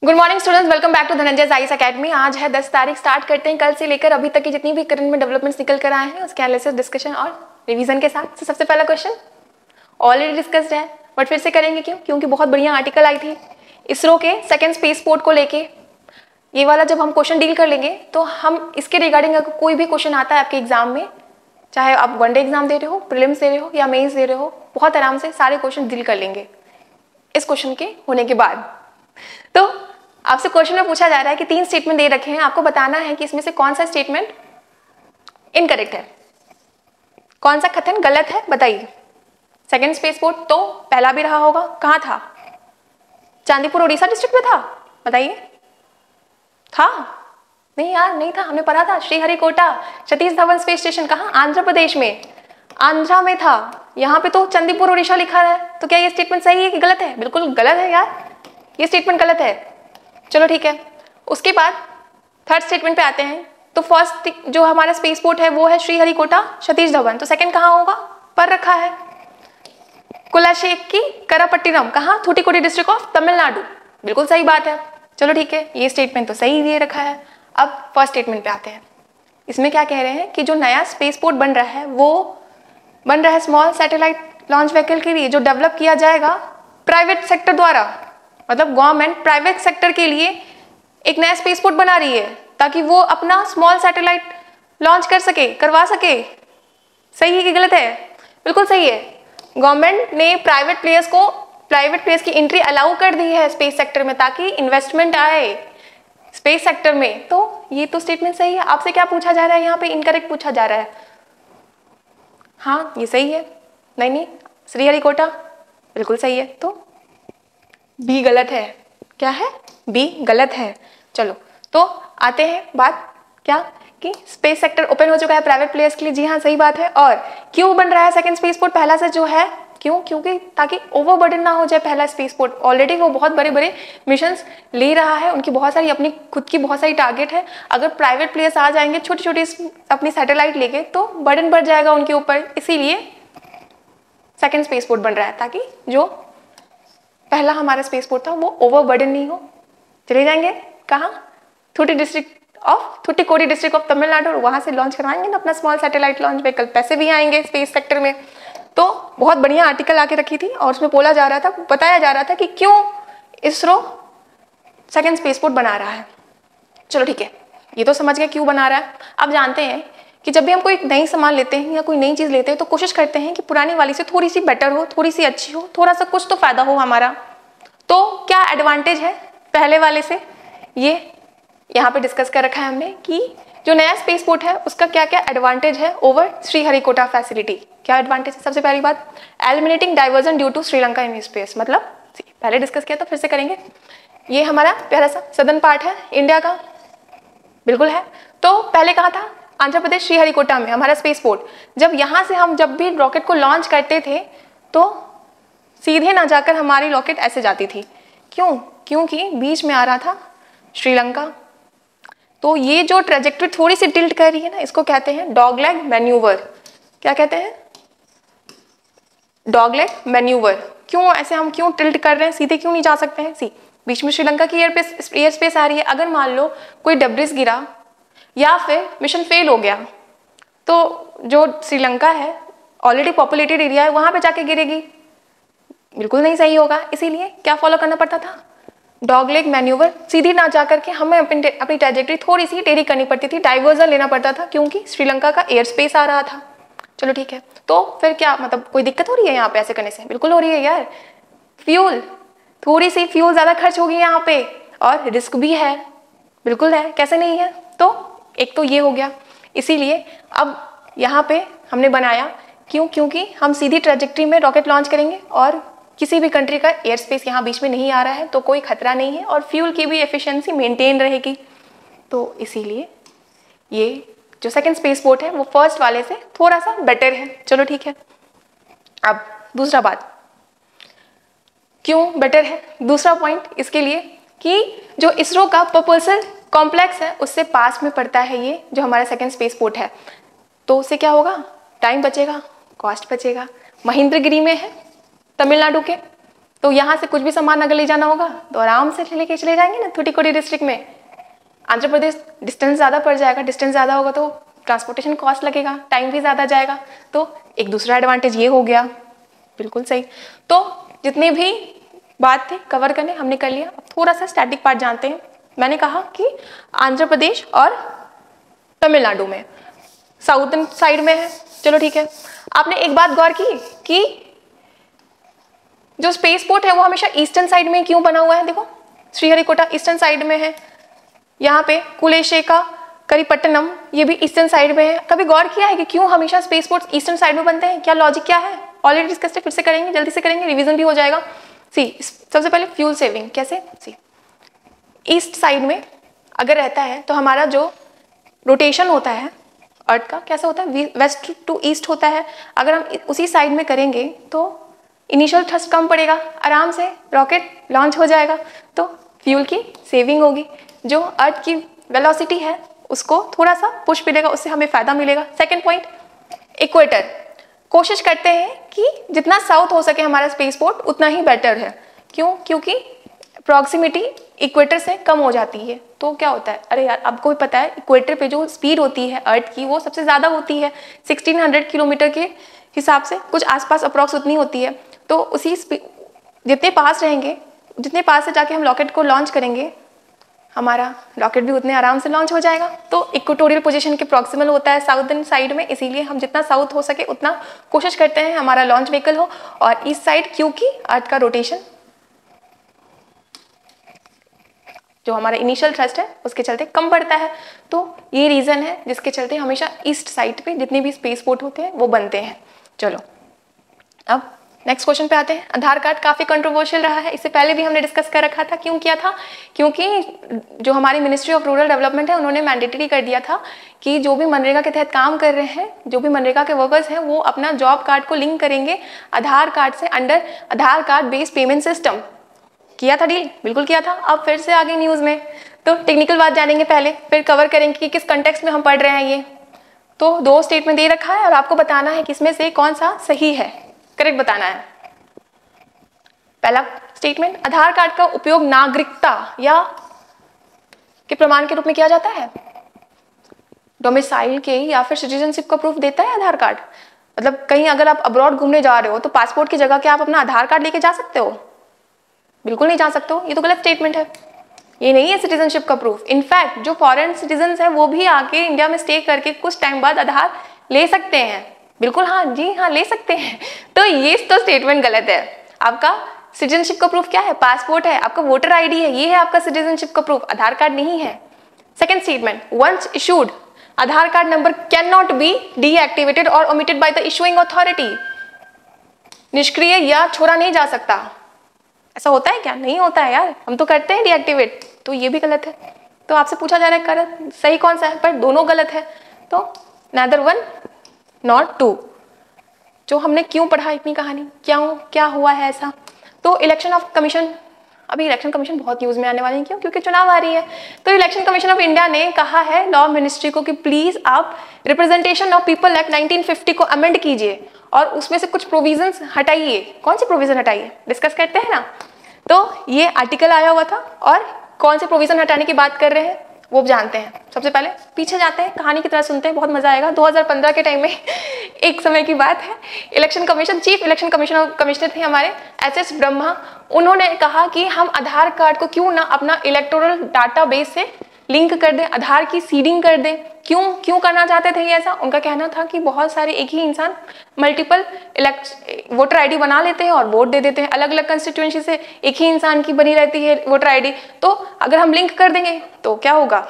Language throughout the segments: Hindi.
Good morning students, welcome back to Dhananjay IAS academy. आज है 10 तारीख। स्टार्ट करते हैं कल से लेकर अभी तक की जितनी भी करंट में डेवलपमेंट्स निकल कर आए हैं उसके एनालिसिस, डिस्कशन और रिवीजन के साथ। सबसे पहला क्वेश्चन ऑलरेडी डिस्कस्ड है बट फिर से करेंगे क्यों? क्योंकि बहुत बढ़िया आर्टिकल आई थी इसरो के सेकेंड स्पेस पोर्ट को लेके। ये वाला जब हम क्वेश्चन डील कर लेंगे तो हम इसके रिगार्डिंग अगर कोई भी क्वेश्चन आता है आपके एग्जाम में, चाहे आप वनडे एग्जाम दे रहे हो, प्रीलिम्स दे रहे हो या मेंस दे रहे हो, बहुत आराम से सारे क्वेश्चन डील कर लेंगे इस क्वेश्चन के होने के बाद। तो आपसे क्वेश्चन में पूछा जा रहा है कि 3 स्टेटमेंट दे रखे हैं, आपको बताना है कि इसमें से कौन सा स्टेटमेंट इनकरेक्ट है, कौन सा कथन गलत है, बताइए। सेकेंड स्पेस पोर्ट तो पहला भी रहा होगा, कहां था? चांदीपुर उड़ीसा डिस्ट्रिक्ट में था, बताइए। था? नहीं यार, नहीं था, हमने पढ़ा था श्रीहरिकोटा सतीश धवन स्पेस स्टेशन। कहां? आंध्र प्रदेश में, आंध्रा में था। यहाँ पे तो चंदीपुर उड़ीसा लिखा है, तो क्या ये स्टेटमेंट सही है कि गलत है? बिल्कुल गलत है यार, ये स्टेटमेंट गलत है। चलो ठीक है, उसके बाद थर्ड स्टेटमेंट पे आते हैं। तो फर्स्ट जो हमारा स्पेस पोर्ट है वो है श्रीहरिकोटा सतीश धवन, तो सेकंड कहाँ होगा? पर रखा है कुलाशेकी करापट्टिनम, कहाँ? थूटिकोडी डिस्ट्रिक्ट ऑफ तमिलनाडु। बिल्कुल सही बात है। चलो ठीक है, ये स्टेटमेंट तो सही दे रखा है। अब फर्स्ट स्टेटमेंट पे आते हैं। इसमें क्या कह रहे हैं कि जो नया स्पेस पोर्ट बन रहा है वो बन रहा है स्मॉल सैटेलाइट लॉन्च व्हीकल के लिए, जो डेवलप किया जाएगा प्राइवेट सेक्टर द्वारा। मतलब गवर्नमेंट प्राइवेट सेक्टर के लिए एक नया स्पेस पोर्ट बना रही है ताकि वो अपना स्मॉल सैटेलाइट लॉन्च कर सके, करवा सके। सही है कि गलत है? बिल्कुल सही है। गवर्नमेंट ने प्राइवेट प्लेयर्स की एंट्री अलाउ कर दी है स्पेस सेक्टर में ताकि इन्वेस्टमेंट आए स्पेस सेक्टर में। तो ये तो स्टेटमेंट सही है। आपसे क्या पूछा जा रहा है यहाँ पे? इनकरेक्ट पूछा जा रहा है। हाँ, ये सही है। नहीं, श्रीहरिकोटा बिल्कुल सही है, तो बी गलत है। क्या है? बी गलत है। चलो तो आते हैं बात क्या कि स्पेस सेक्टर ओपन हो चुका है प्राइवेट प्लेयर्स के लिए। जी हाँ, सही बात है। और क्यों बन रहा है सेकंड स्पेस पोर्ट पहला से जो है? क्यों? क्योंकि ताकि ओवरबर्डन ना हो जाए पहला स्पेस पोर्ट। ऑलरेडी वो बहुत बड़े बड़े मिशंस ले रहा है, उनकी बहुत सारी अपनी खुद की बहुत सारी टारगेट है। अगर प्राइवेट प्लेयर्स आ जाएंगे छोटी छोटी अपनी सैटेलाइट लेके तो बर्डन बढ़ जाएगा उनके ऊपर। इसीलिए सेकेंड स्पेस पोर्ट बन रहा है ताकि जो पहला हमारा स्पेस पोर्ट था वो ओवरबर्डन नहीं हो। चले जाएंगे कहाँ? थूटिकोडी डिस्ट्रिक्ट ऑफ तमिलनाडु, वहां से लॉन्च करवाएंगे ना अपना स्मॉल सैटेलाइट लॉन्च व्हीकल। पैसे भी आएंगे स्पेस सेक्टर में। तो बहुत बढ़िया आर्टिकल आके रखी थी और उसमें बोला जा रहा था, बताया जा रहा था कि क्यों इसरो सेकेंड स्पेस पोर्ट बना रहा है। चलो ठीक है, ये तो समझ गए क्यों बना रहा है। अब जानते हैं कि जब भी हम कोई नई सामान लेते हैं या कोई नई चीज लेते हैं तो कोशिश करते हैं कि पुरानी वाली से थोड़ी सी बेटर हो, थोड़ी सी अच्छी हो, थोड़ा सा कुछ तो फायदा हो हमारा। तो क्या एडवांटेज है पहले वाले से, ये यहाँ पे डिस्कस कर रखा है हमने कि जो नया स्पेस पोर्ट है उसका क्या क्या एडवांटेज है ओवर श्रीहरिकोटा फैसिलिटी। क्या एडवांटेज है? सबसे पहली बात, eliminating diversion due to Sri Lanka in space. मतलब पहले डिस्कस किया तो फिर से करेंगे। ये हमारा प्यारा सा सदर्न पार्ट है इंडिया का, बिल्कुल है। तो पहले कहा था आंध्र प्रदेश श्रीहरिकोटा में हमारा स्पेस पोर्ट। जब यहाँ से हम जब भी रॉकेट को लॉन्च करते थे तो सीधे ना जाकर हमारी रॉकेट ऐसे जाती थी। क्यों? क्योंकि बीच में आ रहा था श्रीलंका। तो ये जो ट्रेजेक्टरी थोड़ी सी टिल्ट कर रही है ना, इसको कहते हैं डॉगलेग मैन्यूवर। क्या कहते हैं? Dogleg manoeuvre. क्यों ऐसे हम क्यों टिल्ट कर रहे हैं? सीधे क्यों नहीं जा सकते हैं? बीच में श्रीलंका की एयर स्पेस आ रही है। अगर मान लो कोई डेब्रिस गिरा या फिर मिशन फेल हो गया तो जो श्रीलंका है ऑलरेडी पॉपुलेटेड एरिया है, वहां पे जाके गिरेगी, बिल्कुल नहीं सही होगा। इसीलिए क्या फॉलो करना पड़ता था? Dogleg manoeuvre. सीधी ना जाकर के हमें अपनी ट्रैजेक्टरी थोड़ी सी टेढ़ी करनी पड़ती थी, डाइवर्जन लेना पड़ता था क्योंकि श्रीलंका का एयर स्पेस आ रहा था। चलो ठीक है, तो फिर क्या मतलब कोई दिक्कत हो रही है यहाँ पे ऐसे करने से? बिल्कुल हो रही है यार। फ्यूल, थोड़ी सी फ्यूल ज्यादा खर्च होगी यहाँ पे और रिस्क भी है, बिल्कुल है, कैसे नहीं है। तो एक तो ये हो गया। इसीलिए अब यहाँ पे हमने बनाया, क्यों? क्योंकि हम सीधी ट्रैजेक्टरी में रॉकेट लॉन्च करेंगे और किसी भी कंट्री का एयर स्पेस यहाँ बीच में नहीं आ रहा है तो कोई खतरा नहीं है और फ्यूल की भी एफिशिएंसी मेंटेन रहेगी। तो इसीलिए ये जो सेकंड स्पेस पोर्ट है वो फर्स्ट वाले से थोड़ा सा बेटर है। चलो ठीक है, अब दूसरा बात, क्यों बेटर है? दूसरा पॉइंट इसके लिए कि जो इसरो का प्रपोजल कॉम्प्लेक्स है उससे पास में पड़ता है ये जो हमारा सेकंड स्पेस पोर्ट है। तो उससे क्या होगा? टाइम बचेगा, कॉस्ट बचेगा। महेंद्रगिरी में है तमिलनाडु के, तो यहाँ से कुछ भी सामान अगर ले जाना होगा तो आराम से लेके चले जाएंगे ना थूटीकोडी डिस्ट्रिक्ट में। आंध्र प्रदेश डिस्टेंस ज़्यादा पड़ जाएगा, डिस्टेंस ज़्यादा होगा तो ट्रांसपोर्टेशन कॉस्ट लगेगा, टाइम भी ज़्यादा जाएगा, तो एक दूसरा एडवांटेज ये हो गया। बिल्कुल सही। तो जितनी भी बात थी कवर करने हमने कर लिया। अब थोड़ा सा स्टैटिक पार्ट जानते हैं। मैंने कहा कि आंध्र प्रदेश और तमिलनाडु में साउथर्न साइड में है। चलो ठीक है। आपने एक बात गौर की कि जो स्पेस पोर्ट है वो हमेशा ईस्टर्न साइड में क्यों बना हुआ है? देखो श्रीहरिकोटा ईस्टर्न साइड में है, यहाँ पे कुलेशेका करीपट्टनम ये भी ईस्टर्न साइड में है। कभी गौर किया है कि क्यों हमेशा स्पेस पोर्ट ईस्टर्न साइड में बनते हैं? क्या लॉजिक क्या है? ऑलरेडी डिस्कस है, फिर से करेंगे, जल्दी से करेंगे, रिवीजन भी हो जाएगा। सबसे पहले फ्यूल सेविंग कैसे? ईस्ट साइड में अगर रहता है तो हमारा जो रोटेशन होता है अर्थ का कैसा होता है? वेस्ट टू ईस्ट होता है। अगर हम उसी साइड में करेंगे तो इनिशियल थ्रस्ट कम पड़ेगा, आराम से रॉकेट लॉन्च हो जाएगा, तो फ्यूल की सेविंग होगी। जो अर्थ की वेलोसिटी है उसको थोड़ा सा पुश मिलेगा, उससे हमें फायदा मिलेगा। Second point, equator. कोशिश करते हैं कि जितना साउथ हो सके हमारा स्पेस पोर्ट उतना ही बेटर है। क्यों? क्योंकि प्रॉक्सिमिटी इक्वेटर से कम हो जाती है। तो क्या होता है, अरे यार आपको भी पता है इक्वेटर पे जो स्पीड होती है अर्थ की वो सबसे ज़्यादा होती है, 1600 किलोमीटर के हिसाब से कुछ आसपास अप्रॉक्स उतनी होती है। तो उसी जितने पास रहेंगे, जितने पास से जाके हम रॉकेट को लॉन्च करेंगे, हमारा रॉकेट भी उतने आराम से लॉन्च हो जाएगा। तो इक्वेटोरियल पोजीशन के प्रॉक्सिमल होता है साउथर्न साइड में, इसीलिए हम जितना साउथ हो सके उतना कोशिश करते हैं हमारा लॉन्च व्हीकल हो। और ईस्ट साइड क्योंकि अर्थ का रोटेशन जो हमारा इनिशियल थ्रस्ट है उसके चलते कम पड़ता है। तो ये रीजन है जिसके चलते हमेशा ईस्ट साइड पे जितने भी स्पेस पोर्ट होते हैं वो बनते हैं। चलो अब नेक्स्ट क्वेश्चन पे आते हैं। आधार कार्ड काफ़ी कंट्रोवर्शियल रहा है, इससे पहले भी हमने डिस्कस कर रखा था। क्यों किया था? क्योंकि जो हमारी मिनिस्ट्री ऑफ रूरल डेवलपमेंट है उन्होंने मैंडेटरी कर दिया था कि जो भी मनरेगा के तहत काम कर रहे हैं, जो भी मनरेगा के वर्कर्स हैं, वो अपना जॉब कार्ड को लिंक करेंगे आधार कार्ड से अंडर आधार कार्ड बेस्ड पेमेंट सिस्टम। किया था डील? बिल्कुल किया था। अब फिर से आगे न्यूज़ में, तो टेक्निकल बात जानेंगे पहले, फिर कवर करेंगे कि किस कंटेक्स्ट में हम पढ़ रहे हैं। ये तो 2 स्टेटमेंट दे रखा है और आपको बताना है कि इसमें से कौन सा सही है, करेक्ट बताना है। पहला स्टेटमेंट, आधार कार्ड का उपयोग नागरिकता या के प्रमाण के रूप में किया जाता है। डोमिसाइल के या फिर सिटीजनशिप का प्रूफ देता है आधार कार्ड। मतलब कहीं अगर आप अब्रॉड घूमने जा रहे हो तो पासपोर्ट की जगह क्या आप अपना आधार कार्ड लेके जा सकते हो? बिल्कुल नहीं जा सकते हो, ये तो गलत स्टेटमेंट है। ये नहीं है सिटीजनशिप का प्रूफ। इनफैक्ट जो फॉरेन सिटीजन है वो भी आके इंडिया में स्टे करके कुछ टाइम बाद आधार ले सकते हैं। बिल्कुल, हाँ जी हाँ, ले सकते हैं। तो ये तो स्टेटमेंट गलत है। आपका सिटीजनशिप का प्रूफ क्या है? पासपोर्ट है, आपका वोटर आईडी है, ये है आपका सिटीजनशिप का प्रूफ, आधार कार्ड नहीं है। Second statement, once issued Aadhaar card number can not be deactivated और omitted by the issuing authority. निष्क्रिय या छोड़ा नहीं जा सकता। ऐसा होता है क्या? नहीं होता है यार, हम तो करते हैं डीएक्टिवेट। तो ये भी गलत है। तो आपसे पूछा जा रहा है कर सही कौन सा है, पर दोनों गलत है। तो neither 1 nor 2। जो हमने क्यों पढ़ा इतनी कहानी, क्या हुआ है ऐसा? तो इलेक्शन ऑफ कमीशन, अभी इलेक्शन कमीशन बहुत न्यूज में आने वाली है। क्यों? क्योंकि चुनाव आ रही है। तो इलेक्शन कमीशन ऑफ इंडिया ने कहा है लॉ मिनिस्ट्री को कि प्लीज आप रिप्रेजेंटेशन ऑफ पीपल एक्ट 1950 को अमेंड कीजिए और उसमें से कुछ प्रोविजंस हटाइए। कौन से प्रोविजन हटाइए? डिस्कस करते हैं ना। तो ये आर्टिकल आया हुआ था और कौन से प्रोविजन हटाने की बात कर रहे हैं वो जानते हैं। सबसे पहले पीछे जाते हैं, कहानी की तरह सुनते हैं, बहुत मजा आएगा। 2015 के टाइम में एक समय की बात है, election commission chief election commissioner थे हमारे SS ब्रह्मा। उन्होंने कहा कि हम आधार कार्ड को क्यों ना अपना इलेक्टोरल डाटाबेस से लिंक कर दें, आधार की सीडिंग कर दें। क्यों करना चाहते थे ये ऐसा? उनका कहना था कि बहुत सारे एक ही इंसान मल्टीपल वोटर आईडी बना लेते हैं और वोट दे देते हैं। अलग अलग कंस्टिट्यूएंसी से एक ही इंसान की बनी रहती है वोटर आईडी। तो अगर हम लिंक कर देंगे तो क्या होगा,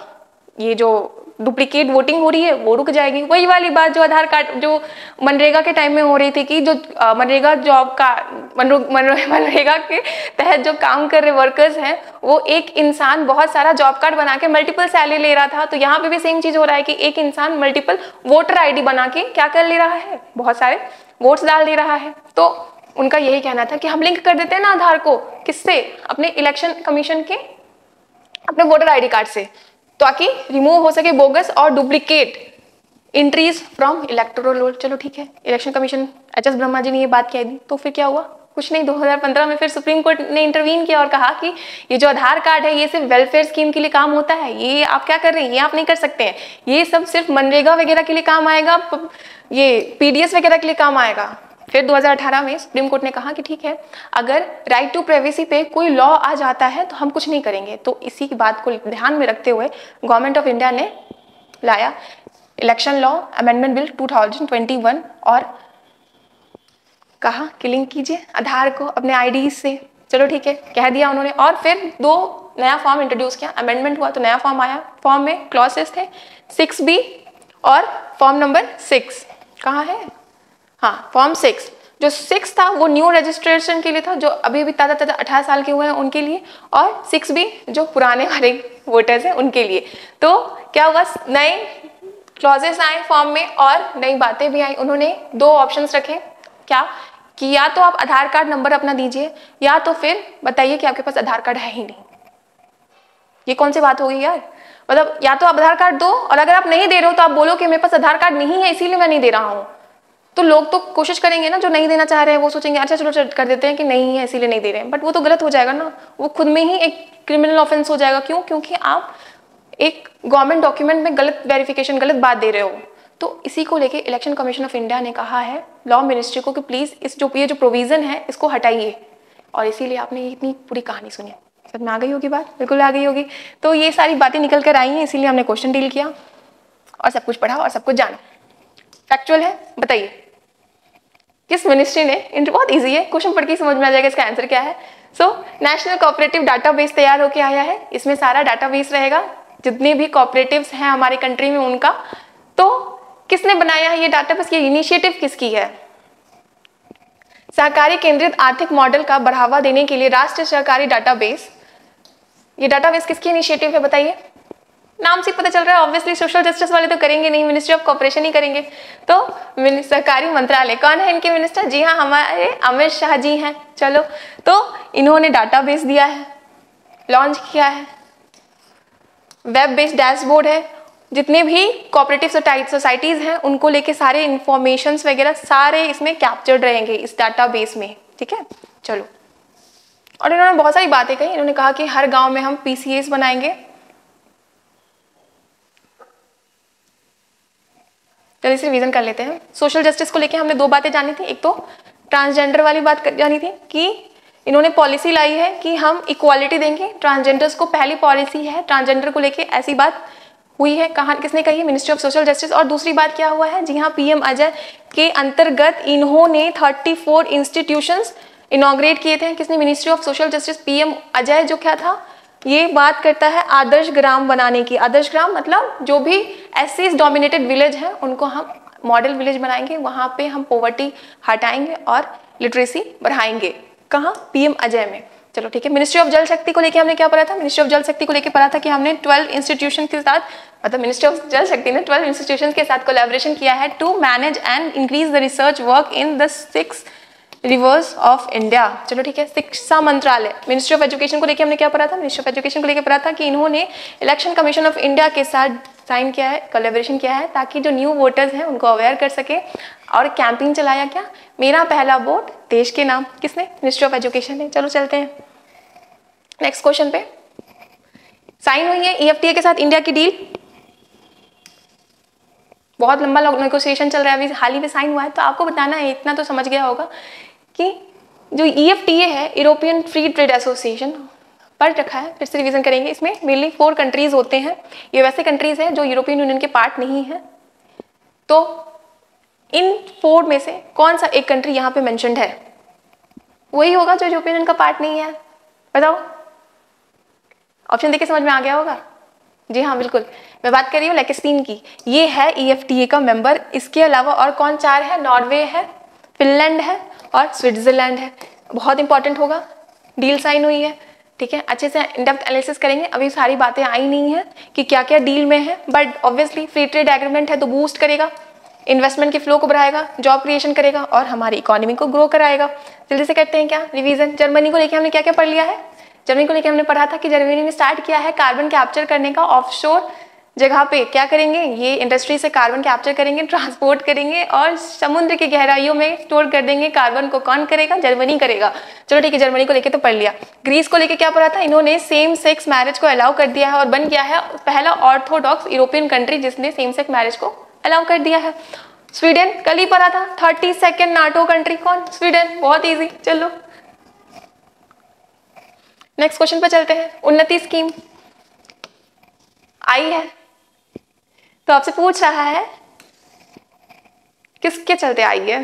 ये जो डुप्लीकेट वोटिंग हो रही है वो रुक जाएगी। वही वाली बात जो आधार कार्ड जो मनरेगा के टाइम में हो रही थी कि जो मनरेगा जॉब का मनरेगा के तहत जो काम कर रहे वर्कर्स हैं वो एक इंसान बहुत सारा जॉब कार्ड बना के मल्टीपल सैलरी ले रहा था। तो यहाँ पे भी सेम चीज हो रहा है कि एक इंसान मल्टीपल वोटर आईडी बना के क्या कर ले रहा है, बहुत सारे वोट्स डाल दे रहा है। तो उनका यही कहना था कि हम लिंक कर देते हैं ना आधार को, किससे? अपने इलेक्शन कमीशन के अपने वोटर आईडी कार्ड से, ताकि रिमूव हो सके बोगस और duplicate entries from electoral roll. चलो ठीक है, election commission HS Brahma ji ने ये बात कह दी, तो फिर क्या हुआ? कुछ नहीं, 2015 में फिर सुप्रीम कोर्ट ने इंटरवीन किया और कहा कि ये जो आधार कार्ड है ये सिर्फ वेलफेयर स्कीम के लिए काम होता है, ये आप क्या कर रहे हैं, ये आप नहीं कर सकते हैं, ये सब सिर्फ मनरेगा वगैरह के लिए काम आएगा, ये पीडीएस वगैरह के लिए काम आएगा। फिर 2018 में सुप्रीम कोर्ट ने कहा कि ठीक है, अगर राइट टू प्राइवेसी पे कोई लॉ आ जाता है तो हम कुछ नहीं करेंगे। तो इसी की बात को ध्यान में रखते हुए गवर्नमेंट ऑफ इंडिया ने लाया इलेक्शन लॉ अमेंडमेंट बिल 2021 और कहा कि लिंक कीजिए आधार को अपने आईडी से। चलो ठीक है, कह दिया उन्होंने। और फिर 2 नया फॉर्म इंट्रोड्यूस किया, अमेंडमेंट हुआ तो नया फॉर्म आया। फॉर्म में क्लॉसेस थे 6B और फॉर्म नंबर 6 कहाँ है, हाँ फॉर्म 6। जो 6 था वो न्यू रजिस्ट्रेशन के लिए था, जो अभी अभी ताज़ा 18 साल के हुए हैं उनके लिए, और 6B जो पुराने वाले वोटर्स हैं उनके लिए। तो क्या हुआ, नए क्लॉजेस आए फॉर्म में और नई बातें भी आई। उन्होंने 2 ऑप्शंस रखे, क्या कि या तो आप आधार कार्ड नंबर अपना दीजिए या तो फिर बताइए कि आपके पास आधार कार्ड है ही नहीं। ये कौन सी बात हो गई यार, मतलब या तो आप आधार कार्ड दो और अगर आप नहीं दे रहे हो तो आप बोलो कि मेरे पास आधार कार्ड नहीं है इसीलिए मैं नहीं दे रहा हूँ। तो लोग तो कोशिश करेंगे ना, जो नहीं देना चाह रहे हैं वो सोचेंगे अच्छा चलो कर देते हैं कि नहीं है इसीलिए नहीं दे रहे हैं, बट वो तो गलत हो जाएगा ना, वो खुद में ही एक क्रिमिनल ऑफेंस हो जाएगा। क्यों? क्योंकि आप एक गवर्नमेंट डॉक्यूमेंट में गलत वेरिफिकेशन, गलत बात दे रहे हो। तो इसी को लेके इलेक्शन कमीशन ऑफ इंडिया ने कहा है लॉ मिनिस्ट्री को कि प्लीज ये जो प्रोविजन है इसको हटाइए। और इसीलिए आपने इतनी पूरी कहानी सुनी। समझ में आ गई होगी बात, बिल्कुल आ गई होगी। तो ये सारी बातें निकल कर आई हैं, इसीलिए हमने क्वेश्चन डील किया और सब कुछ पढ़ा और सब कुछ जाना। फैक्चुअल है, बताइए किस मिनिस्ट्री ने, बहुत ईजी है, क्वेश्चन पढ़ के समझ में आ जाएगा इसका आंसर क्या है। सो नेशनल कोऑपरेटिव डाटाबेस तैयार होकर आया है, इसमें सारा डाटाबेस रहेगा जितने भी कोऑपरेटिव्स हैं हमारे कंट्री में उनका। तो किसने बनाया है ये डाटाबेस, ये इनिशिएटिव किसकी है? सहकारी केंद्रित आर्थिक मॉडल का बढ़ावा देने के लिए राष्ट्रीय सहकारी डाटाबेस, ये डाटाबेस किसकी इनिशिएटिव है बताइए? नाम से पता चल रहा है, ऑब्वियसली सोशल जस्टिस वाले तो करेंगे नहीं, मिनिस्ट्री ऑफ कॉर्पोरेशन ही करेंगे। तो सहकारी मंत्रालय, कौन है इनके मिनिस्टर? जी हाँ, हमारे अमित शाह जी हैं। चलो, तो इन्होंने डाटाबेस दिया है, लॉन्च किया है, वेब बेस्ड डैशबोर्ड है, जितने भी कोऑपरेटिव सोसाइटीज हैं उनको लेके सारे इंफॉर्मेशंस वगैरह सारे इसमें कैप्चर्ड रहेंगे इस डाटाबेस में। ठीक है, चलो। और इन्होंने बहुत सारी बातें कही, इन्होंने कहा कि हर गांव में हम पीसीएस बनाएंगे। चलिए इसे रिवीजन कर लेते हैं। सोशल जस्टिस को लेके हमने 2 बातें जानी थी, एक तो ट्रांसजेंडर वाली बात जानी थी कि इन्होंने पॉलिसी लाई है कि हम इक्वालिटी देंगे ट्रांसजेंडर्स को, पहली पॉलिसी है ट्रांसजेंडर को लेके, ऐसी बात हुई है। कहाँ, किसने कही? Ministry of social justice. और दूसरी बात क्या हुआ है? जी हाँ, पीएम अजय के अंतर्गत इन्होंने 34 इंस्टीट्यूशंस इनॉग्रेट किए थे। किसने? Ministry of social justice. PM Ajay जो क्या था, ये बात करता है आदर्श ग्राम बनाने की। आदर्श ग्राम मतलब जो भी एससी डोमिनेटेड विलेज है उनको हम मॉडल विलेज बनाएंगे, वहां पे हम पॉवर्टी हटाएंगे और लिटरेसी बढ़ाएंगे। कहाँ? पीएम अजय में। चलो ठीक है। मिनिस्ट्री ऑफ जल शक्ति को लेके हमने क्या पढ़ा था? मिनिस्ट्री ऑफ जल शक्ति को लेके पढ़ा था कि हमने 12 इंस्टीट्यूशन के साथ, मतलब मिनिस्ट्री ऑफ जल शक्ति ने 12 इंस्टीट्यूशन के साथ कोलैबोरेशन किया है to manage and increase the research work in the 6 rivers of India. चलो ठीक है। शिक्षा मंत्रालय, मिनिस्ट्री ऑफ एजुकेशन को लेके हमने क्या पढ़ा था? मिनिस्ट्री ऑफ एजुकेशन को लेके पढ़ा था कि इन्होंने इलेक्शन कमीशन ऑफ इंडिया के साथ साइन किया है, कोलैबोरेशन किया है, ताकि जो न्यू वोटर्स हैं उनको अवेयर कर सके। और कैंपेन चलाया क्या? मेरा पहला वोट देश के नाम। किसने? मिनिस्ट्री ऑफ एजुकेशन ने। चलो चलते हैं नेक्स्ट क्वेश्चन पे। साइन हुई है ईएफटीए के साथ इंडिया की डील, बहुत लंबा नेगोशिएशन चल रहा है, अभी हाल ही में साइन हुआ है। तो आपको बताना है, इतना तो समझ गया होगा कि जो ईएफटीए है, यूरोपियन फ्री ट्रेड एसोसिएशन, पढ़ रखा है, फिर से रिवीजन करेंगे। इसमें मेनली 4 कंट्रीज होते हैं। ये वैसे कंट्रीज हैं जो यूरोपियन यूनियन के पार्ट नहीं है। तो इन 4 में से कौन सा एक कंट्री यहाँ पे मेंशन्ड है? वही होगा जो यूरोपियन यूनियन का पार्ट नहीं है। बताओ, ऑप्शन देख के समझ में आ गया होगा। जी हाँ बिल्कुल, मैं बात कर रही हूँ लेकिस्टीन की। ये है ईएफटीए का मेंबर। इसके अलावा और कौन 4 है? नॉर्वे है, फिनलैंड है और स्विट्जरलैंड है। बहुत इंपॉर्टेंट होगा। डील साइन हुई है, ठीक है। अच्छे से इन डेप्थ एनालिसिस करेंगे। अभी सारी बातें आई नहीं है कि क्या क्या डील में है, but obviously free trade agreement है तो बूस्ट करेगा, इन्वेस्टमेंट के फ्लो को बढ़ाएगा, जॉब क्रिएशन करेगा और हमारी इकोनॉमी को ग्रो कराएगा। जल्दी से करते हैं क्या रिवीजन। जर्मनी को लेकर हमने क्या क्या पढ़ लिया है? जर्मनी को लेकर हमने पढ़ा था कि जर्मनी ने स्टार्ट किया है कार्बन कैप्चर करने का ऑफशोर जगह पे क्या करेंगे, ये इंडस्ट्री से कार्बन कैप्चर करेंगे, ट्रांसपोर्ट करेंगे और समुद्र की गहराइयों में स्टोर कर देंगे। कार्बन को कौन करेगा, जर्मनी करेगा। चलो ठीक है, जर्मनी को लेके तो पढ़ लिया। ग्रीस को लेके क्या पढ़ा था, इन्होंने सेम सेक्स मैरिज को अलाउ कर दिया है और बन गया है पहला ऑर्थोडॉक्स यूरोपियन कंट्री जिसने सेम सेक्स मैरिज को अलाउ कर दिया है। स्वीडन कल ही पढ़ा था, 32nd नाटो कंट्री कौन, स्वीडन। बहुत इजी। चलो नेक्स्ट क्वेश्चन पे चलते हैं। उन्नति स्कीम आई है तो आपसे पूछ रहा है किसके चलते आई है,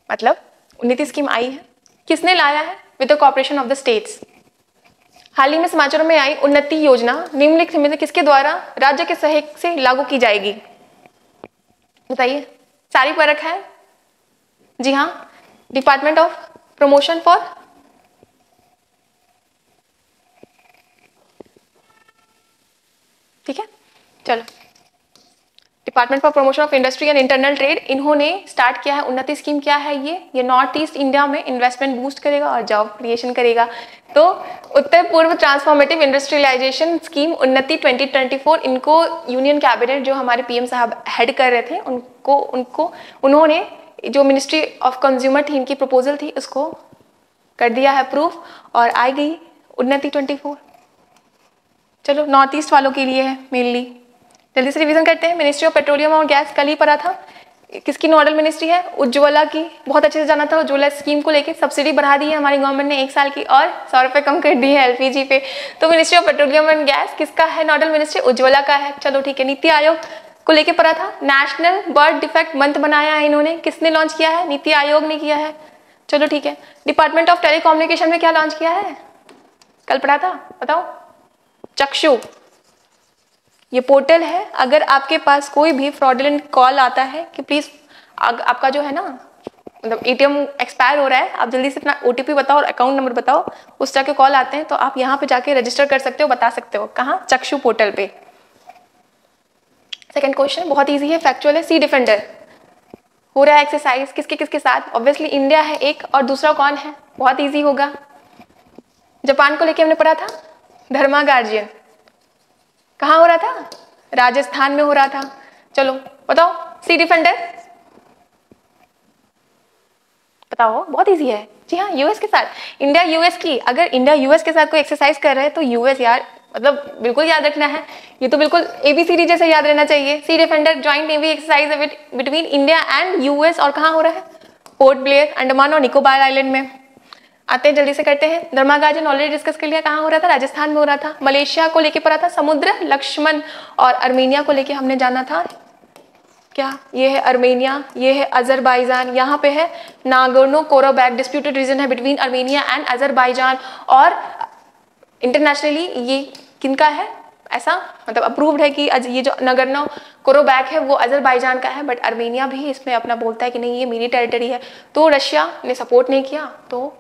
मतलब उन्नति स्कीम आई है, किसने लाया है, with the corporation of the states. हाल ही में समाचारों में आई उन्नति योजना निम्नलिखित में से किसके द्वारा राज्य के सहयोग से लागू की जाएगी, बताइए। सारी पर रखा है, जी हाँ, डिपार्टमेंट ऑफ प्रमोशन फॉर ठीक है, चलो department for promotion of industry and internal trade, इन्होंने स्टार्ट किया है उन्नति स्कीम। क्या है ये नॉर्थ ईस्ट इंडिया में इन्वेस्टमेंट बूस्ट करेगा और जॉब क्रिएशन करेगा। तो उत्तर पूर्व ट्रांसफॉर्मेटिव इंडस्ट्रियलाइजेशन स्कीम उन्नति 2024, इनको यूनियन कैबिनेट जो हमारे पीएम साहब हेड कर रहे थे उन्होंने जो मिनिस्ट्री ऑफ कंज्यूमर थी, इनकी प्रपोजल थी, उसको कर दिया है अप्रूव और आ गई उन्नति 24। चलो नॉर्थ ईस्ट वालों के लिए है मेनली। जल्दी से रिवीजन करते हैं। मिनिस्ट्री ऑफ पेट्रोलियम और गैस कल ही पढ़ा था, किसकी नोडल मिनिस्ट्री है, उज्ज्वला की। बहुत अच्छे से जाना था। उज्ज्वला स्कीम को लेके सब्सिडी बढ़ा दी है हमारी गवर्नमेंट ने 1 साल की और 100 रुपये कम कर दी है एलपीजी पे। तो ministry of petroleum and gas किसका है नोडल मिनिस्ट्री, उज्ज्वला का है। चलो ठीक है। नीति आयोग को लेके पढ़ा था, नेशनल बर्ड डिफेक्ट मंथ बनाया है इन्होंने, किसने लॉन्च किया है, नीति आयोग ने किया है। चलो ठीक है। डिपार्टमेंट ऑफ टेलीकम्युनिकेशन में क्या लॉन्च किया है, कल पढ़ा था, बताओ। चक्षु, ये पोर्टल है। अगर आपके पास कोई भी फ्रॉडुलेंट कॉल आता है कि प्लीज आपका जो है ना, मतलब एटीएम एक्सपायर हो रहा है, आप जल्दी से अपना ओटीपी बताओ और अकाउंट नंबर बताओ, उस तरह के कॉल आते हैं तो आप यहाँ पे जाके रजिस्टर कर सकते हो, बता सकते हो। कहाँ, चक्षु पोर्टल पे। सेकंड क्वेश्चन बहुत इजी है, फैक्चुअल है। सी डिफेंडर हो रहा है एक्सरसाइज किसके किसके साथ, ऑब्वियसली इंडिया है एक और दूसरा कौन है, बहुत इजी होगा। जापान को लेके हमने पढ़ा था, धर्मा गार्जियन। कहाँ हो रहा था, राजस्थान में हो रहा था। चलो बताओ, सी डिफेंडर बताओ, बहुत इजी है। जी हाँ, यूएस के साथ। इंडिया यूएस की, अगर इंडिया यूएस के साथ कोई एक्सरसाइज कर रहे हैं तो यूएस यार, मतलब बिल्कुल याद रखना है, ये तो बिल्कुल एबीसीडी जैसे याद रहना चाहिए। Sea defender joint navy exercise between India and US, और कहाँ हो रहा है, पोर्ट ब्लेयर, अंडमान और निकोबार आइलैंड में। आते हैं, जल्दी से करते हैं। धर्मा गार्जियन ऑलरेडी डिस्कस कर लिया, कहाँ हो रहा था, राजस्थान में हो रहा था। मलेशिया को लेके पढ़ा था, समुद्र लक्ष्मण। और अर्मेनिया को लेके हमने जाना था, क्या ये है अर्मेनिया, ये है अजरबैजान। यहाँ पे है नागोर्नो कोराबैक, डिस्प्यूटेड रीजन है बिटवीन अर्मेनिया एंड अजरबैजान। और इंटरनेशनली ये किनका है, ऐसा मतलब अप्रूव्ड है कि ये जो नागोर्नो कोराबैक है वो अजरबैजान का है, बट अर्मेनिया भी इसमें अपना बोलता है कि नहीं ये मेरी टेरिटरी है। तो रशिया ने सपोर्ट नहीं किया, तो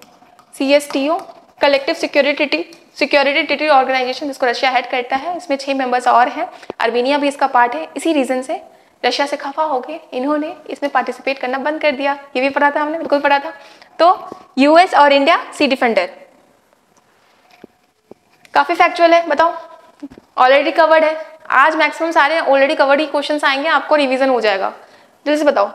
CSTO collective security treaty organisation, जिसको रशिया हेड करता है, इसमें 6 मेंबर्स और हैं। अर्मेनिया भी इसका पार्ट है। इसी रीजन से रशिया से खफा हो गए, इन्होंने इसमें पार्टिसिपेट करना बंद कर दिया। ये भी पढ़ा था हमने, बिल्कुल पढ़ा था। तो यूएस और इंडिया सी डिफेंडर, काफी फैक्चुअल है, बताओ। ऑलरेडी कवर्ड है, आज मैक्सिमम सारे ऑलरेडी कवर्ड ही क्वेश्चन आएंगे, आपको रिविजन हो जाएगा। जल्दी से बताओ।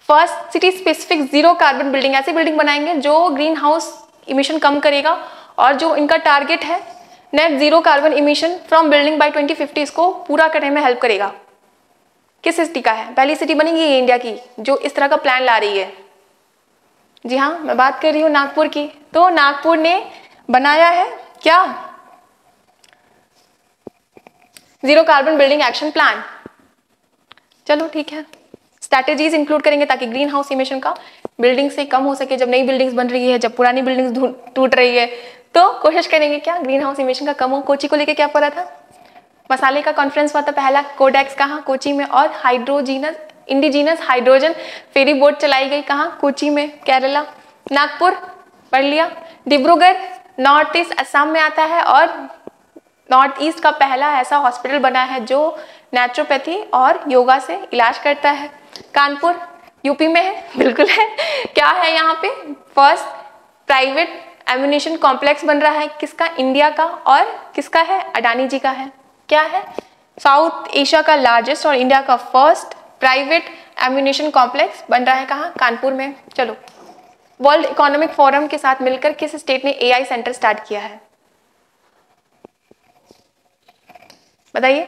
First, city specific zero carbon building, ऐसी बिल्डिंग बनाएंगे जो ग्रीन हाउस इमिशन कम करेगा और जो इनका टारगेट है net zero carbon emission from building bye 2050, इसको पूरा करने में हेल्प करेगा। किस सिटी का है, पहली सिटी बनेगी ये इंडिया की जो इस तरह का प्लान ला रही है। जी हाँ, मैं बात कर रही हूँ नागपुर की। तो नागपुर ने बनाया है क्या, zero carbon building action plan. चलो ठीक है। स्ट्रैटेजीज इंक्लूड करेंगे ताकि ग्रीन हाउस इमिशन का बिल्डिंग से कम हो सके। जब नई बिल्डिंग्स बन रही है, जब पुरानी बिल्डिंग्स टूट रही है, तो कोशिश करेंगे क्या ग्रीन हाउस इमिशन का कम हो। कोची को लेके क्या पढ़ा था, मसाले का कॉन्फ्रेंस हुआ था पहला, कोडेक्स कहाँ, कोची में। और इंडिजीनस हाइड्रोजन फेरी बोट चलाई गई, कहाँ, कोची में, केरला। नागपुर पढ़ लिया। डिब्रूगढ़ नॉर्थ ईस्ट असम में आता है और नॉर्थ ईस्ट का पहला ऐसा हॉस्पिटल बना है जो नेचुरोपैथी और योगा से इलाज करता है। कानपुर यूपी में है, बिल्कुल है। क्या है यहाँ पे, फर्स्ट प्राइवेट एम्यूनेशन कॉम्प्लेक्स बन रहा है किसका, इंडिया का, और किसका है, अडानी जी का है। क्या है, साउथ एशिया का लार्जेस्ट और इंडिया का फर्स्ट प्राइवेट एम्यूनेशन कॉम्प्लेक्स बन रहा है कहाँ, कानपुर में। चलो, वर्ल्ड इकोनॉमिक फोरम के साथ मिलकर किस स्टेट ने एआई सेंटर स्टार्ट किया है, बताइए।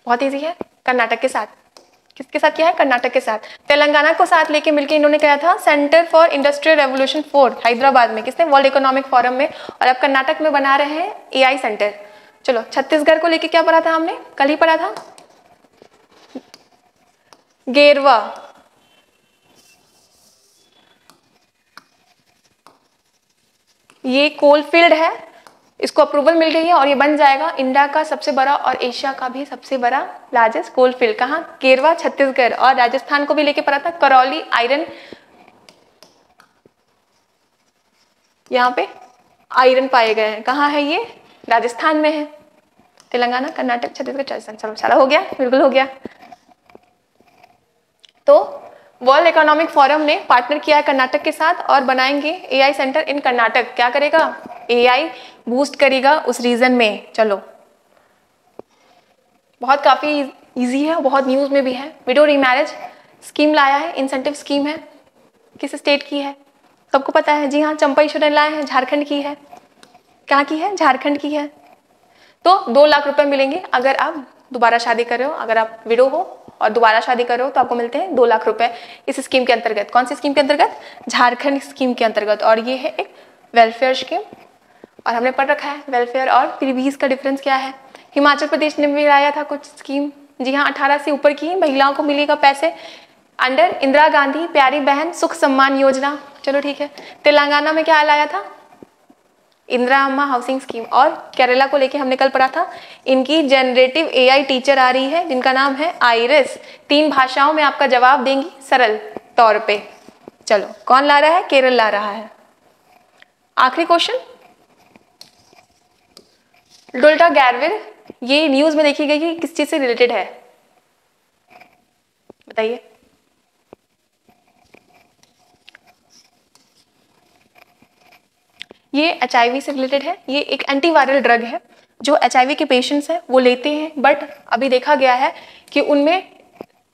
बहुत इजी है, कर्नाटक के साथ। किसके साथ किया है, कर्नाटक के साथ। तेलंगाना को साथ लेके मिलके इन्होंने कहा था centre for industrial revolution 4 Hyderabad में, किसने, वर्ल्ड इकोनॉमिक फोरम में। और अब कर्नाटक में बना रहे हैं एआई सेंटर। चलो, छत्तीसगढ़ को लेके क्या पढ़ा था हमने, कल ही पढ़ा था, गेरवा। ये कोलफील्ड है, इसको अप्रूवल मिल गई है और ये बन जाएगा इंडिया का सबसे बड़ा और एशिया का भी सबसे बड़ा लार्जेस्ट कोलफील्ड। कहाँ, केरवा, छत्तीसगढ़। और राजस्थान को भी लेके पढ़ा था, करौली आयरन, यहाँ पे आयरन पाए गए हैं। कहाँ है ये, राजस्थान में है। तेलंगाना, कर्नाटक, छत्तीसगढ़, राजस्थान। चलो, सारा हो गया, बिल्कुल हो गया। तो वर्ल्ड इकोनॉमिक फोरम ने पार्टनर किया है कर्नाटक के साथ और बनाएंगे एआई सेंटर इन कर्नाटक। क्या करेगा, एआई बूस्ट करेगा उस रीजन में। चलो, बहुत काफी इजी है, बहुत न्यूज में भी है। विडो रीमैरिज स्कीम लाया है, इंसेंटिव स्कीम है, किस स्टेट की है, सबको पता है। जी हाँ, चंपा ईश्वरन लाए हैं, झारखंड की है। कहाँ की है, झारखंड की है। तो 2 लाख रुपए मिलेंगे अगर आप दोबारा शादी कर रहे हो। अगर आप विडो हो और दोबारा शादी कर रहे हो तो आपको मिलते हैं 2 लाख रुपए इस स्कीम के अंतर्गत। कौन सी स्कीम के अंतर्गत, झारखंड स्कीम के अंतर्गत। और ये है एक वेलफेयर स्कीम, और हमने पढ़ रखा है वेलफेयर और प्रीवीज का डिफरेंस क्या है। हिमाचल प्रदेश ने भी लाया था कुछ स्कीम, जी हाँ, 18 से ऊपर की महिलाओं को मिलेगा पैसे अंडर इंदिरा गांधी प्यारी बहन सुख सम्मान योजना। चलो ठीक है। तेलंगाना में क्या लाया था, इंदिरा अम्मा हाउसिंग स्कीम। और केरला को लेके हमने कल पढ़ा था, इनकी जनरेटिव एआई टीचर आ रही है जिनका नाम है आइरिस। 3 भाषाओं में आपका जवाब देंगी सरल तौर पे। चलो, कौन ला रहा है, केरल ला रहा है। आखिरी क्वेश्चन, डोल्टा गैरविल, ये न्यूज में देखी गई कि किस चीज से रिलेटेड है, बताइए। ये एचआईवी से रिलेटेड है। ये एक एंटीवायरल ड्रग है जो एचआईवी के पेशेंट्स हैं वो लेते हैं, बट अभी देखा गया है कि उनमें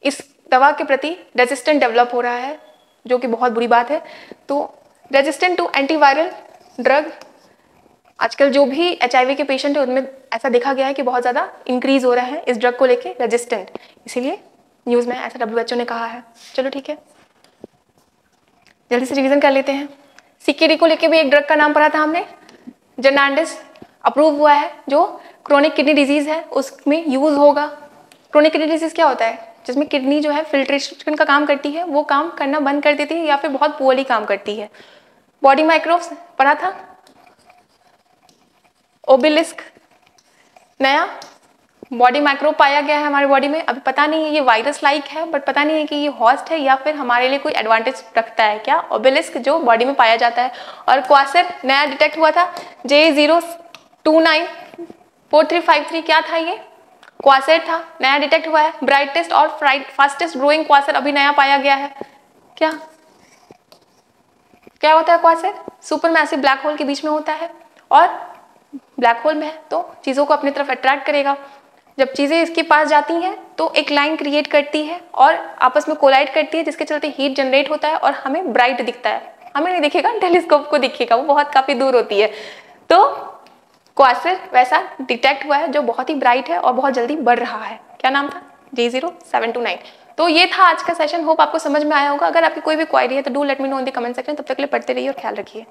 इस दवा के प्रति रेजिस्टेंट डेवलप हो रहा है, जो कि बहुत बुरी बात है। तो रेजिस्टेंट टू एंटीवायरल ड्रग, आजकल जो भी एचआईवी के पेशेंट है उनमें ऐसा देखा गया है कि बहुत ज़्यादा इंक्रीज हो रहा है इस ड्रग को लेके रेजिस्टेंट, इसीलिए न्यूज़ में ऐसा WHO ने कहा है। चलो ठीक है, जल्दी से रिवीजन कर लेते हैं। सीकेडी को लेके भी एक ड्रग का नाम पढ़ा था हमने, जर्नांडिस, अप्रूव हुआ है, जो क्रोनिक किडनी डिजीज है उसमें यूज होगा। क्रोनिक किडनी डिजीज क्या होता है, जिसमें किडनी जो है फिल्ट्रेशन का काम करती है, वो काम करना बंद कर देती है या फिर बहुत पुअरली काम करती है। बॉडी माइक्रोब्स पढ़ा था, ओबेलिस्क नया बॉडी माइक्रोब पाया गया है हमारे बॉडी में। अभी पता नहीं है ये वायरस लाइक है, बट पता नहीं है कि ये हॉस्ट है या फिर हमारे लिए कोई एडवांटेज रखता है क्या। ओबेलिस्क जो बॉडी में पाया जाता है। और क्वासर नया डिटेक्ट हुआ था, J0294353, क्या था ये, क्वासर था, नया डिटेक्ट हुआ है। ब्राइटेस्ट और फास्टेस्ट ग्रोइंग क्वासर अभी नया पाया गया है। क्या क्या होता है Quasar, super massive black hole के बीच में होता है और ब्लैक होल में है तो चीज़ों को अपनी तरफ अट्रैक्ट करेगा। जब चीज़ें इसके पास जाती हैं तो एक लाइन क्रिएट करती है और आपस में कोलाइड करती है, जिसके चलते हीट जनरेट होता है और हमें ब्राइट दिखता है। हमें नहीं दिखेगा, टेलीस्कोप को दिखेगा, वो बहुत काफ़ी दूर होती है। तो क्वासर वैसा डिटेक्ट हुआ है जो बहुत ही ब्राइट है और बहुत जल्दी बढ़ रहा है। क्या नाम था, J0729। तो ये था आज का सेशन, होप आपको समझ में आया होगा। अगर आपकी कोई भी क्वेरी है तो do let me know in the comment section. तब तक के लिए पढ़ते रहिए और ख्याल रखिए।